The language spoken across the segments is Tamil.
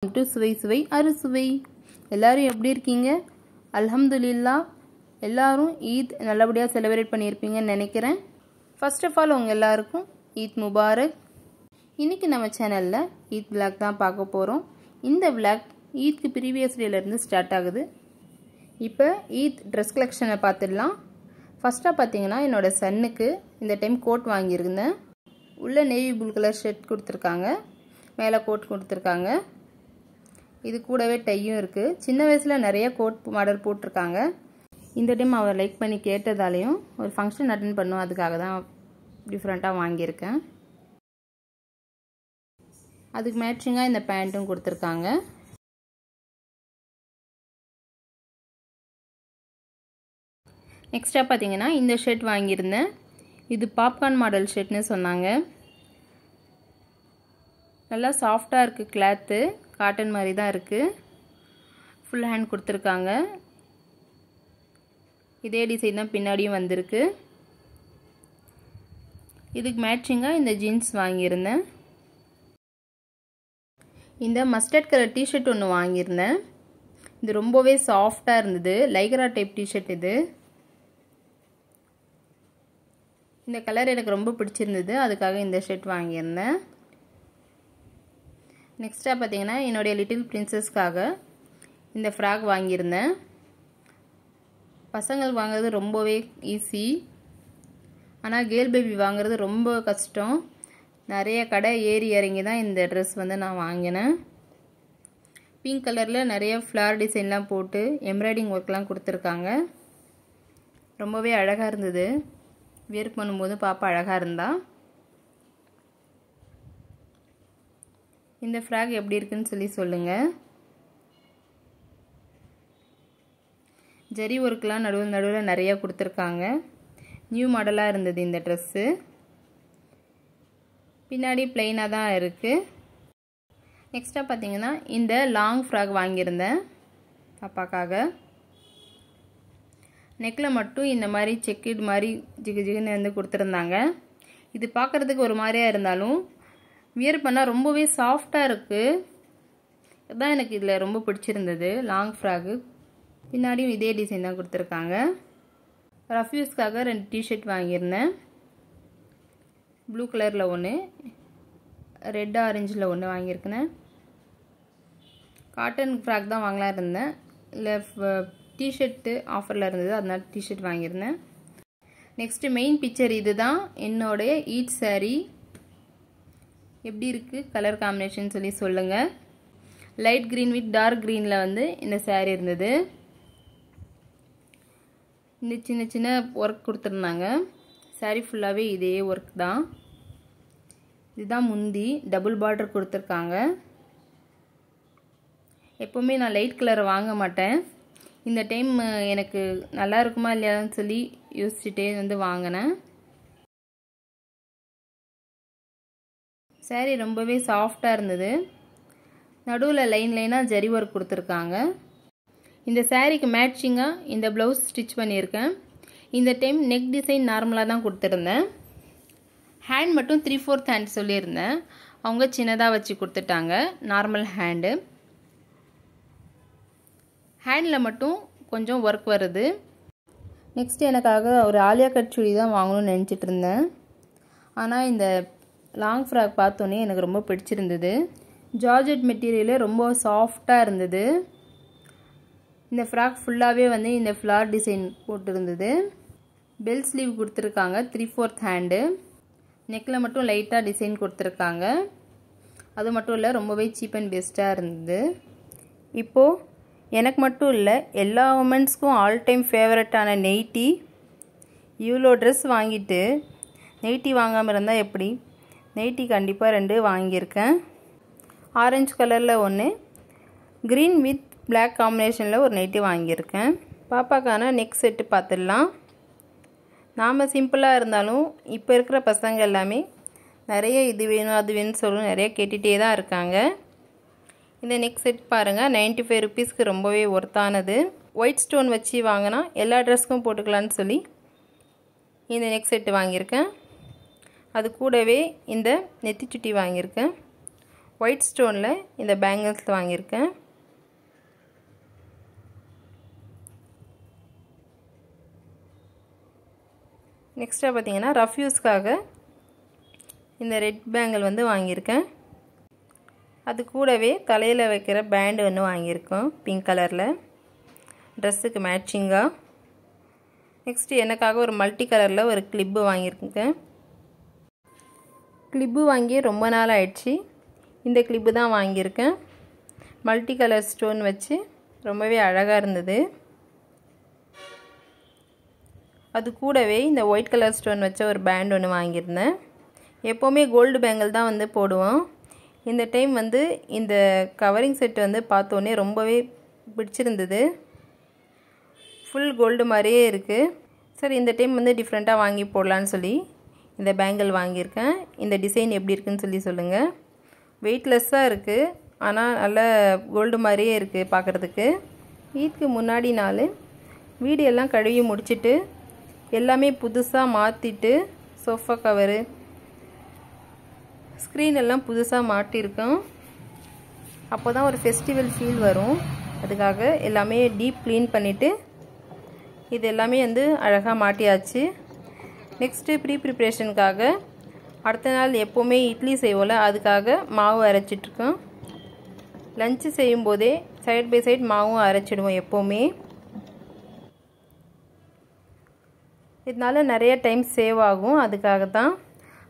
டு சுவை சுவை அறுசுவை. எல்லாரும் எப்படி இருக்கீங்க? அல்ஹம்துலில்லாஹ். எல்லாரும் ஈத் நல்லபடியாக செலிப்ரேட் பண்ணியிருப்பீங்கன்னு நினைக்கிறேன். ஃபர்ஸ்ட் ஆஃப் ஆல் உங்கள் எல்லாருக்கும் ஈத் முபாரக். இன்றைக்கி நம்ம சேனலில் ஈத் விளாக் தான் பார்க்க போகிறோம். இந்த விளாக் ஈத்க்கு ப்ரீவியஸ் டேலேருந்து ஸ்டார்ட் ஆகுது. இப்போ ஈத் ட்ரெஸ் கலெக்ஷனை பார்த்துடலாம். ஃபஸ்ட்டாக பார்த்தீங்கன்னா என்னோடய சன்னுக்கு இந்த டைம் கோட் வாங்கியிருந்தேன். உள்ளே நேவி ப்ளூ கலர் ஷர்ட் கொடுத்துருக்காங்க, மேலே கோட் கொடுத்துருக்காங்க. இது கூடவே டையும் இருக்குது. சின்ன வயசில் நிறைய கோட் மாடல் போட்டிருக்காங்க. இந்த டைம் அவர் லைக் பண்ணி கேட்டதாலையும் ஒரு ஃபங்க்ஷன் அட்டென்ட் பண்ணும், அதுக்காக தான் டிஃப்ரெண்ட்டாக வாங்கியிருக்கேன். அதுக்கு மேட்சிங்காக இந்த பேண்ட்டும் கொடுத்துருக்காங்க. நெக்ஸ்ட்டாக பார்த்தீங்கன்னா இந்த ஷர்ட் வாங்கியிருந்தேன். இது பாப்கார்ன் மாடல் ஷர்ட்னு சொன்னாங்க. நல்லா சாஃப்டாக இருக்குது, கிளாத்து காட்டன் மாதிரி தான் இருக்குது. ஃபுல் ஹேண்ட் கொடுத்துருக்காங்க. இதே டிசைன் தான் பின்னாடியும் வந்திருக்கு. இதுக்கு மேட்சிங்காக இந்த ஜீன்ஸ் வாங்கியிருந்தேன். இந்த மஸ்டர்ட் கலர் டிஷர்ட் ஒன்று வாங்கியிருந்தேன். இது ரொம்பவே சாஃப்டாக இருந்தது, லைக்ரா டைப் டிஷர்ட். இது இந்த கலர் எனக்கு ரொம்ப பிடிச்சிருந்தது, அதுக்காக இந்த ஷர்ட் வாங்கியிருந்தேன். நெக்ஸ்ட்டாக பார்த்தீங்கன்னா என்னுடைய லிட்டில் பிரின்சஸ்க்காக இந்த ஃப்ராக் வாங்கியிருந்தேன். பசங்களுக்கு வாங்குறது ரொம்பவே ஈஸி, ஆனால் கேர்ள் பேபி வாங்குறது ரொம்ப கஷ்டம். நிறைய கடை ஏறி இறங்கி தான் இந்த ட்ரெஸ் வந்து நான் வாங்கினேன். பிங்க் கலரில் நிறைய ஃப்ளார் டிசைன்லாம் போட்டு எம்ப்ராய்டிங் ஒர்க்லாம் கொடுத்துருக்காங்க. ரொம்பவே அழகாக இருந்தது. வேர் பண்ணும்போது பாப்பா அழகாக இருந்தா. இந்த ஃப்ராக் எப்படி இருக்குன்னு சொல்லி சொல்லுங்கள். ஜரி ஒர்க்லாம் நடுவில் நிறையா கொடுத்துருக்காங்க. நியூ மாடலாக இருந்தது இந்த ட்ரெஸ்ஸு. பின்னாடி பிளெயினாக தான் இருக்குது. நெக்ஸ்ட்டாக பார்த்தீங்கன்னா இந்த லாங் ஃப்ராக் வாங்கியிருந்தேன் பாப்பாக்காக. நெக்கில் மட்டும் இந்த மாதிரி செக்கிட் மாதிரி ஜிகு ஜிகுன்னு வந்து கொடுத்துருந்தாங்க. இது பார்க்குறதுக்கு ஒரு மாதிரியாக இருந்தாலும் வியர் பண்ணால் ரொம்பவே சாஃப்டாக இருக்குது. இதுதான் எனக்கு இதில் ரொம்ப பிடிச்சிருந்தது. லாங் ஃப்ராக்கு பின்னாடியும் இதே டிசைன் தான் கொடுத்துருக்காங்க. ரஃப்யூஸ்க்காக 2 டிஷர்ட் வாங்கியிருந்தேன். ப்ளூ கலரில் ஒன்று, ரெட் ஆரஞ்சில் ஒன்று வாங்கியிருக்கேன். காட்டன் ஃப்ராக் தான் வாங்கலாம் இருந்தேன், இல்லை டிஷர்ட்டு ஆஃபரில் இருந்தது, அதனால டிஷர்ட் வாங்கியிருந்தேன். நெக்ஸ்ட்டு மெயின் பிக்சர் இது தான் என்னோடைய ஈத் சாரீ. எப்படி இருக்குது கலர் காம்பினேஷன் சொல்லி சொல்லுங்கள். லைட் க்ரீன் வித் டார்க் க்ரீனில் வந்து இந்த சாரீ இருந்தது. இந்த சின்ன சின்ன ஒர்க் கொடுத்துருந்தாங்க. சாரீ ஃபுல்லாகவே இதே ஒர்க் தான். இதுதான் முந்தி, டபுள் பார்டர் கொடுத்துருக்காங்க. எப்போவுமே நான் லைட் கலரை வாங்க மாட்டேன். இந்த டைம் எனக்கு நல்லா இருக்குமா இல்லையான்னு சொல்லி யோசிச்சுட்டே வந்து வாங்கினேன். சாரீ ரொம்பவே சாஃப்டாக இருந்தது. நடுவில் லைனாக ஜரி ஒர்க் கொடுத்துருக்காங்க. இந்த சாரீக்கு மேட்சிங்காக இந்த ப்ளவுஸ் ஸ்டிச் பண்ணியிருக்கேன். இந்த டைம் நெக் டிசைன் நார்மலாக தான் கொடுத்துருந்தேன். ஹேண்ட் மட்டும் 3/4 ஹேண்ட் சொல்லியிருந்தேன், அவங்க சின்னதாக வச்சு கொடுத்துட்டாங்க. Normal hand. ஹேண்டில் மட்டும் கொஞ்சம் ஒர்க் வருது. நெக்ஸ்ட் எனக்காக ஒரு ஆலியா கட் சுடி தான் வாங்கணும்னு நினச்சிட்டு இருந்தேன். ஆனால் இந்த லாங் ஃப்ராக் பார்த்தோன்னே எனக்கு ரொம்ப பிடிச்சிருந்தது. ஜார்ஜெட் மெட்டீரியலே ரொம்ப சாஃப்டாக இருந்தது. இந்த ஃப்ராக் ஃபுல்லாகவே வந்து இந்த ஃப்ளார் டிசைன் போட்டிருந்தது. பெல் ஸ்லீவ் கொடுத்துருக்காங்க, 3/4 ஹேண்டு. நெக்கில் மட்டும் லைட்டாக டிசைன் கொடுத்துருக்காங்க. அது மட்டும் இல்லை, ரொம்பவே சீப் அண்ட் பெஸ்ட்டாக இருந்தது. இப்போது எனக்கு மட்டும் இல்லை, எல்லா உமன்ஸ்க்கும் ஆல் டைம் ஃபேவரட்டான நைட்டி. இவ்வளோ ட்ரெஸ் வாங்கிட்டு நைட்டி வாங்காமல் இருந்தால் எப்படி? நைட்டி கண்டிப்பாக 2 வாங்கியிருக்கேன். ஆரஞ்சு கலரில் ஒன்று, க்ரீன் வித் பிளாக் காம்பினேஷனில் ஒரு நைட்டி வாங்கியிருக்கேன். பாப்பாக்கான நெக் செட்டு பார்த்துடலாம். நாம் சிம்பிளாக இருந்தாலும் இப்போ இருக்கிற பசங்க எல்லாமே நிறைய இது வேணும் அது வேணும்னு சொல்லணும், நிறைய கேட்டுகிட்டே தான் இருக்காங்க. இந்த நெக் செட் பாருங்கள், 95 ருபீஸ்க்கு ரொம்பவே ஒர்த்தானது. ஒயிட் ஸ்டோன் வச்சு வாங்கினா எல்லா ட்ரெஸ்க்கும் போட்டுக்கலான்னு சொல்லி இந்த நெக் செட்டு வாங்கியிருக்கேன். அது கூடவே இந்த நெத்தி சுட்டி வாங்கியிருக்கேன். ஒயிட் ஸ்டோனில் இந்த பேங்கிள்ஸ் வாங்கியிருக்கேன். நெக்ஸ்ட்டாக பார்த்தீங்கன்னா ரஃப் யூஸ்க்காக இந்த ரெட் பேங்கிள் வந்து வாங்கியிருக்கேன். அது கூடவே தலையில் வைக்கிற பேண்டு ஒன்று வாங்கியிருக்கோம் பிங்க் கலரில் ட்ரெஸ்ஸுக்கு மேட்சிங்காக. நெக்ஸ்ட்டு எனக்காக ஒரு மல்டி கலரில் ஒரு கிளிப்பு வாங்கியிருக்கேன். கிளிப்பு வாங்கி ரொம்ப நாள் ஆயிடுச்சு. இந்த கிளிப்பு தான் வாங்கியிருக்கேன். மல்டி கலர் ஸ்டோன் வச்சு ரொம்பவே அழகாக இருந்தது. அது கூடவே இந்த ஒயிட் கலர் ஸ்டோன் வச்ச ஒரு பேண்ட் ஒன்று வாங்கியிருந்தேன். எப்போவுமே கோல்டு பேங்கிள் தான் வந்து போடுவோம். இந்த டைம் வந்து இந்த கவரிங் செட் வந்து பார்த்தோன்னே ரொம்பவே பிடிச்சிருந்தது. ஃபுல் கோல்டு மாதிரியே இருக்குது. சரி இந்த டைம் வந்து டிஃப்ரெண்ட்டாக வாங்கி போடலான்னு சொல்லி இந்த பேங்கிள் வாங்கியிருக்கேன். இந்த டிசைன் எப்படி இருக்குன்னு சொல்லி சொல்லுங்கள். வெயிட்லெஸ்ஸாக இருக்குது, ஆனால் நல்ல கோல்டு மாதிரியே இருக்குது பார்க்குறதுக்கு. ஈத்க்கு முன்னாடி நாள் வீடு எல்லாம் கழுவி முடிச்சுட்டு எல்லாமே புதுசாக மாற்றிட்டு சோஃபா கவரு ஸ்க்ரீன் எல்லாம் புதுசாக மாட்டியிருக்கோம். அப்போ தான் ஒரு ஃபெஸ்டிவல் ஃபீல் வரும். அதுக்காக எல்லாமே டீப் க்ளீன் பண்ணிவிட்டு இது எல்லாமே வந்து அழகாக மாட்டியாச்சு. நெக்ஸ்ட்டு ப்ரிப்ரேஷனுக்காக அடுத்த நாள் எப்போவுமே இட்லி செய்வோம்ல, அதுக்காக மாவு அரைச்சிட்ருக்கோம். லஞ்சு செய்யும்போதே சைட் பை சைட் மாவும் அரைச்சிடுவோம் எப்போவுமே. இதனால நிறைய டைம் சேவ் ஆகும், அதுக்காக தான்.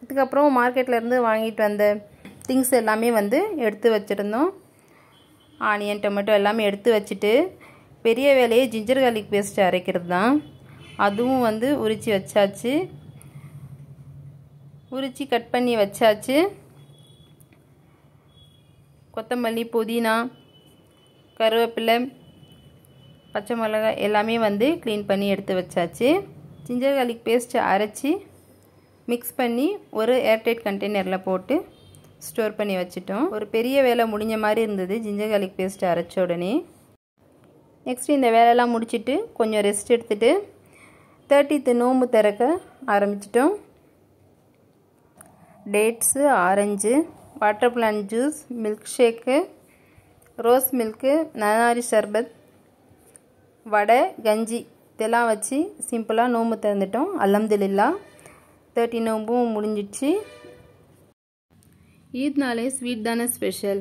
அதுக்கப்புறம் மார்க்கெட்லேருந்து வாங்கிட்டு வந்த திங்ஸ் எல்லாமே வந்து எடுத்து வச்சுருந்தோம். ஆனியன் டொமேட்டோ எல்லாமே எடுத்து வச்சுட்டு பெரிய வேலையே ஜிஞ்சர் கார்லிக் பேஸ்ட்டு அரைக்கிறது தான். அதுவும் வந்து உரித்து வச்சாச்சு. உரித்து கட் பண்ணி வச்சாச்சு. கொத்தமல்லி, புதினா, கருவேப்பிலை, பச்சை மிளகாய் எல்லாமே வந்து க்ளீன் பண்ணி எடுத்து வச்சாச்சு. ஜிஞ்சர் கார்லிக் பேஸ்ட்டு அரைச்சி மிக்ஸ் பண்ணி ஒரு ஏர்டைட் கண்டெய்னரில் போட்டு ஸ்டோர் பண்ணி வச்சுட்டோம். ஒரு பெரிய வேலை முடிஞ்ச மாதிரி இருந்தது ஜிஞ்சர் கார்லிக் பேஸ்ட்டு அரைச்ச உடனே. நெக்ஸ்ட்டு இந்த வேலையெல்லாம் முடிச்சுட்டு கொஞ்சம் ரெஸ்ட் எடுத்துகிட்டு 30th நோம்பு திறக்க ஆரம்பிச்சிட்டோம். டேட்ஸு, ஆரஞ்சு, வாட்டர் பிளான் juice, milk shake, rose milk, நன்னாரி சர்பத், வடை, கஞ்சி இதெல்லாம் வச்சு சிம்பிளாக நோம்பு திறந்துட்டோம். அல்ஹம்துலில்லாஹ் 30 நோம்பும் முடிஞ்சிடுச்சு. ஈத்னாலே ஸ்வீட் தானே ஸ்பெஷல்.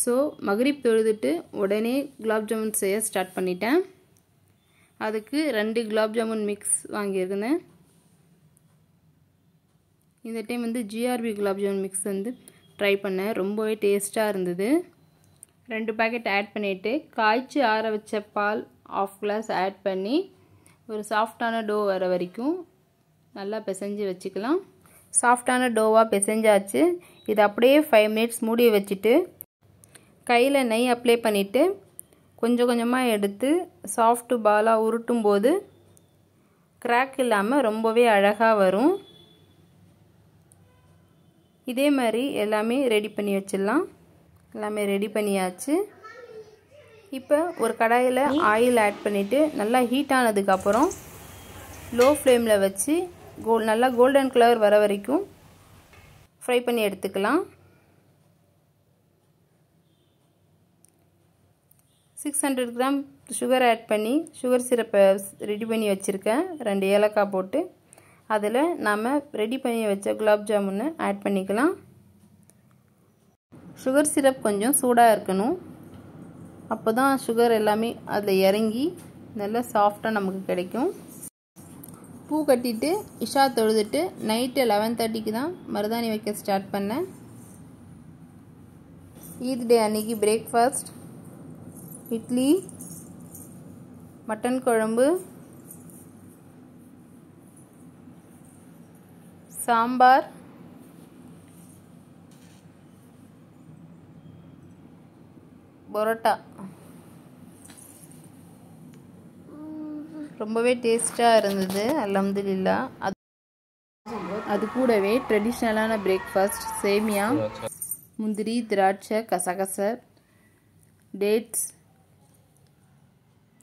ஸோ மக்ரிப் தொழுதுட்டு உடனே குலாப் ஜாமுன் செய்ய ஸ்டார்ட் பண்ணிட்டேன். அதுக்கு 2 குலாப் ஜாமுன் மிக்ஸ் வாங்கியிருந்தேன். இந்த டைம் வந்து ஜிஆர்பி குலாப் ஜாமுன் மிக்ஸ் வந்து ட்ரை பண்ணேன். ரொம்பவே டேஸ்ட்டாக இருந்தது. 2 பேக்கெட் ஆட் பண்ணிவிட்டு காய்ச்சி ஆற வச்ச பால் 1/2 கிளாஸ் ஆட் பண்ணி ஒரு சாஃப்டான டோ வர வரைக்கும் நல்லா பிசைஞ்சு வச்சுக்கலாம். சாஃப்டான டோவாக பிசைஞ்சாச்சு. இது அப்படியே 5 மினிட்ஸ் மூடி வச்சுட்டு கையில் நெய் அப்ளை பண்ணிவிட்டு கொஞ்சம் கொஞ்சமாக எடுத்து சாஃப்ட் பாலாக உருட்டும் போது கிராக் இல்லாமல் ரொம்பவே அழகாக வரும். இதே மாதிரி எல்லாமே ரெடி பண்ணி வச்சிடலாம். எல்லாமே ரெடி பண்ணியாச்சு. இப்போ ஒரு கடாயில் ஆயில் ஆட் பண்ணிவிட்டு நல்லா ஹீட் ஆனதுக்கப்புறம் லோ ஃப்ளேமில் வச்சு நல்லா கோல்டன் கலர் வர வரைக்கும் ஃப்ரை பண்ணி எடுத்துக்கலாம். 600 கிராம் சுகர் ஆட் பண்ணி சுகர் சிரப்பை ரெடி பண்ணி வச்சுருக்கேன். 2 ஏலக்காய் போட்டு அதில் நாம் ரெடி பண்ணி வச்ச குலாப் ஜாமுனை ஆட் பண்ணிக்கலாம். சுகர் சிரப் கொஞ்சம் சூடாக இருக்கணும். அப்போ தான் சுகர் எல்லாமே அதில் இறங்கி நல்லா சாஃப்டாக நமக்கு கிடைக்கும். பூ கட்டிட்டு இஷா தொழுதுட்டு நைட்டு 11:30க்கு தான் மருதாணி வைக்க ஸ்டார்ட் பண்ணேன். ஈத் டே அன்னைக்கு பிரேக்ஃபாஸ்ட் இட்லி, மட்டன் குழம்பு, சாம்பார், பரோட்டா. ரொம்பவே டேஸ்ட்டாக இருந்தது. அல்ஹம்துலில்லாஹ். அது கூடவே ட்ரெடிஷ்னலான பிரேக்ஃபாஸ்ட் சேமியா, முந்திரி, திராட்சை, கசகசை, டேட்ஸ்,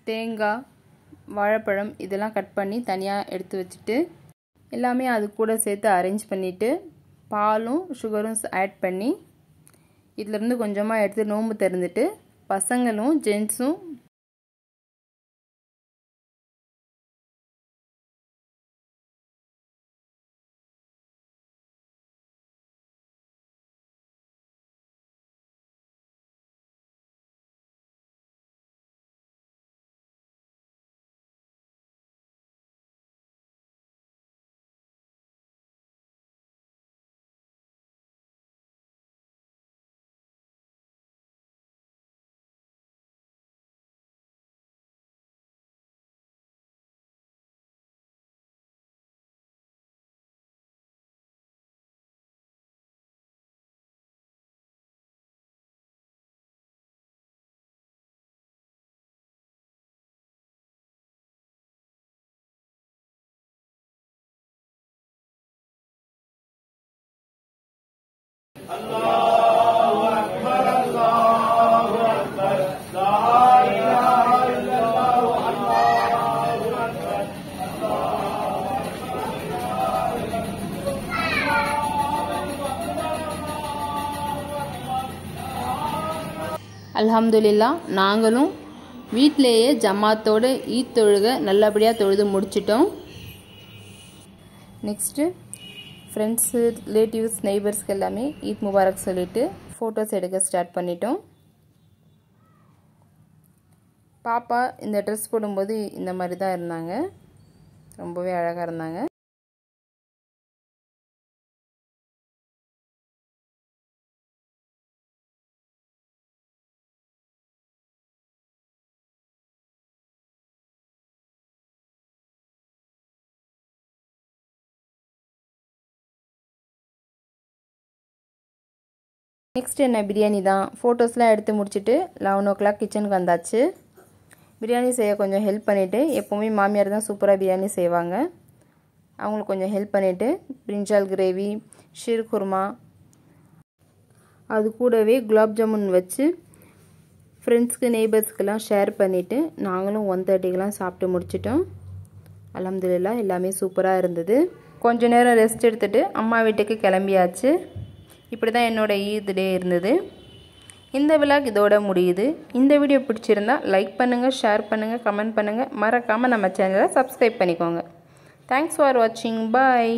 தேங்காய், வாழைப்பழம் இதெல்லாம் கட் பண்ணி தனியாக எடுத்து வச்சுட்டு எல்லாமே அது கூட சேர்த்து அரேஞ்ச் பண்ணிவிட்டு பாலும் சுகரும் ஆட் பண்ணி இதிலிருந்து கொஞ்சமாக எடுத்து நோன்பு திறந்துட்டு பசங்களும் ஜென்ஸும் அல்ஹம்துலில்லாஹ் நாங்களும் வீட்டிலேயே ஜமாத்தோடு ஈத் தொழுக நல்லபடியாக தொழுது முடிச்சிட்டோம். நெக்ஸ்ட்டு ஃப்ரெண்ட்ஸு, ரிலேட்டிவ்ஸ், நெய்பர்ஸ்க்கு எல்லாமே ஈத் முபாரக் சொல்லிவிட்டு ஃபோட்டோஸ் எடுக்க ஸ்டார்ட் பண்ணிட்டோம். பாப்பா இந்த ட்ரெஸ் போடும்போது இந்த மாதிரி தான் இருந்தாங்க, ரொம்பவே அழகாக இருந்தாங்க. நெக்ஸ்ட் என்ன பிரியாணி தான். ஃபோட்டோஸ்லாம் எடுத்து முடிச்சுட்டு 11 o'clock கிச்சனுக்கு வந்தாச்சு. பிரியாணி செய்ய கொஞ்சம் ஹெல்ப் பண்ணிவிட்டு, எப்போவுமே மாமியார் தான் சூப்பராக பிரியாணி செய்வாங்க, அவங்களுக்கு கொஞ்சம் ஹெல்ப் பண்ணிவிட்டு பிரிஞ்சால் கிரேவி, ஷீர் குருமா, அது கூடவே குலாப் ஜாமுன் வச்சு ஃப்ரெண்ட்ஸ்க்கு நெய்பர்ஸ்க்கெல்லாம் ஷேர் பண்ணிவிட்டு நாங்களும் 1:30க்கெலாம் சாப்பிட்டு முடிச்சிட்டோம். அல்ஹம்துலில்லாஹ் எல்லாமே சூப்பராக இருந்தது. கொஞ்சம் நேரம் ரெஸ்ட் எடுத்துகிட்டு அம்மா வீட்டுக்கு கிளம்பியாச்சு. இப்படி தான் என்னோடய ஈத் டே இருந்தது. இந்த விலாக் இதோட முடியுது. இந்த வீடியோ பிடிச்சிருந்தா லைக் பண்ணுங்கள், ஷேர் பண்ணுங்கள், கமெண்ட் பண்ணுங்கள், மறக்காமல் நம்ம சேனலை சப்ஸ்கிரைப் பண்ணிக்கோங்க. தேங்க்ஸ் ஃபார் வாட்சிங். பாய்.